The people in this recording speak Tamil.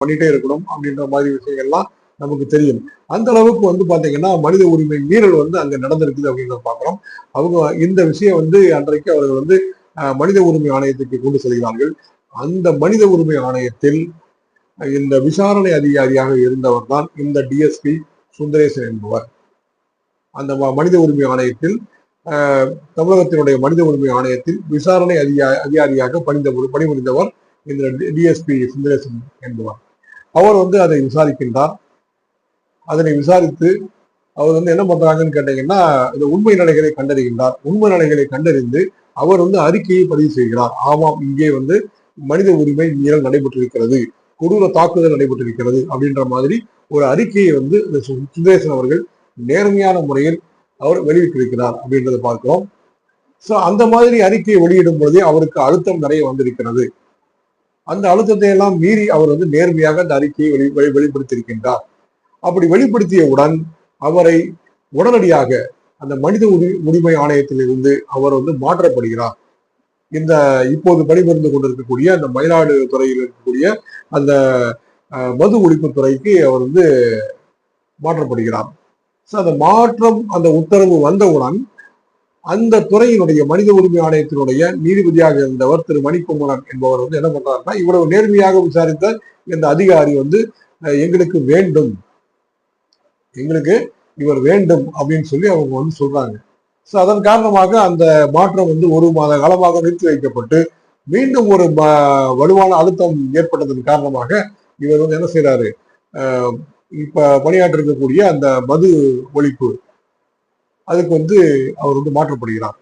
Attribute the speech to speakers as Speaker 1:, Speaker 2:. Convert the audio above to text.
Speaker 1: பண்ணிட்டே இருக்கணும் அப்படின்ற மாதிரி விஷயங்கள்லாம் நமக்கு தெரியும். அந்த அளவுக்கு வந்து பாத்தீங்கன்னா மனித உரிமை மீறல் வந்து அங்க நடந்திருக்குது அப்படின்றத பாக்குறோம். அவங்க இந்த விஷயம் வந்து அன்றைக்கு அவர்கள் வந்து மனித உரிமை ஆணையத்துக்கு கொண்டு செல்கிறார்கள். அந்த மனித உரிமை ஆணையத்தில் இந்த விசாரணை அதிகாரியாக இருந்தவர் தான் இந்த டிஎஸ்பி சுந்தரேசன் என்பவர். அந்த மனித உரிமை ஆணையத்தில் தமிழகத்தினுடைய மனித உரிமை ஆணையத்தில் விசாரணை அதிகாரியாக பணிபுரிந்தவர் இந்த டிஎஸ்பி சுந்தரேசன் என்பவர். அவர் வந்து அதை விசாரிக்கின்றார். அதனை விசாரித்து அவர் வந்து என்ன பண்றாங்கன்னு கேட்டீங்கன்னா, இந்த உண்மை நிலைகளை கண்டறிகின்றார். உண்மை நிலைகளை கண்டறிந்து அவர் வந்து அறிக்கையை பதிவு செய்கிறார். ஆமாம், இங்கே வந்து மனித உரிமை மீறல் நடைபெற்றிருக்கிறது, கொடூர தாக்குதல் நடைபெற்றிருக்கிறது அப்படின்ற மாதிரி ஒரு அறிக்கையை வந்து சுந்தரேசன் அவர்கள் நேர்மையான முறையில் அவர் வெளியிட்டிருக்கிறார் அப்படின்றத பார்க்கிறோம். சோ அந்த மாதிரி அறிக்கையை வெளியிடும் பொழுதே அவருக்கு அழுத்தம் நிறைய வந்திருக்கிறது. அந்த அழுத்தத்தை எல்லாம் மீறி அவர் வந்து நேர்மையாக அந்த அறிக்கையை வெளிப்படுத்தியிருக்கின்றார். அப்படி வெளிப்படுத்தியவுடன் அவரை உடனடியாக அந்த மனித உரிமை ஆணையத்திலிருந்து அவர் வந்து மாற்றப்படுகிறார். இந்த இப்போது பணிபுரிந்து கொண்டிருக்கக்கூடிய அந்த மயிலாடுதுறையில் இருக்கக்கூடிய அந்த மது ஒழிப்பு துறைக்கு அவர் வந்து மாற்றப்படுகிறார். அந்த மாற்றம், அந்த உத்தரவு வந்தவுடன் அந்த துறையினுடைய மனித உரிமை ஆணையத்தினுடைய நீதிபதியாக இருந்தவர் திரு மணிக்குமரன் என்பவர் வந்து என்ன பண்றாருன்னா, இவ்வளவு நேர்மையாக விசாரித்த இந்த அதிகாரி வந்து எங்களுக்கு வேண்டும், எங்களுக்கு இவர் வேண்டும் அப்படின்னு சொல்லி அவங்க வந்து சொல்றாங்க. சோ அதன் காரணமாக அந்த மாற்றம் வந்து 1 மாத காலமாக நிறுத்தி வைக்கப்பட்டு மீண்டும் ஒரு வலுவான அழுத்தம் ஏற்பட்டதன் காரணமாக இவர் வந்து என்ன செய்யறாரு, இப்ப பணியாற்ற இருக்கக்கூடிய அந்த மது ஒழிப்பு அதுக்கு வந்து அவர் வந்து மாற்றப்படுகிறார்.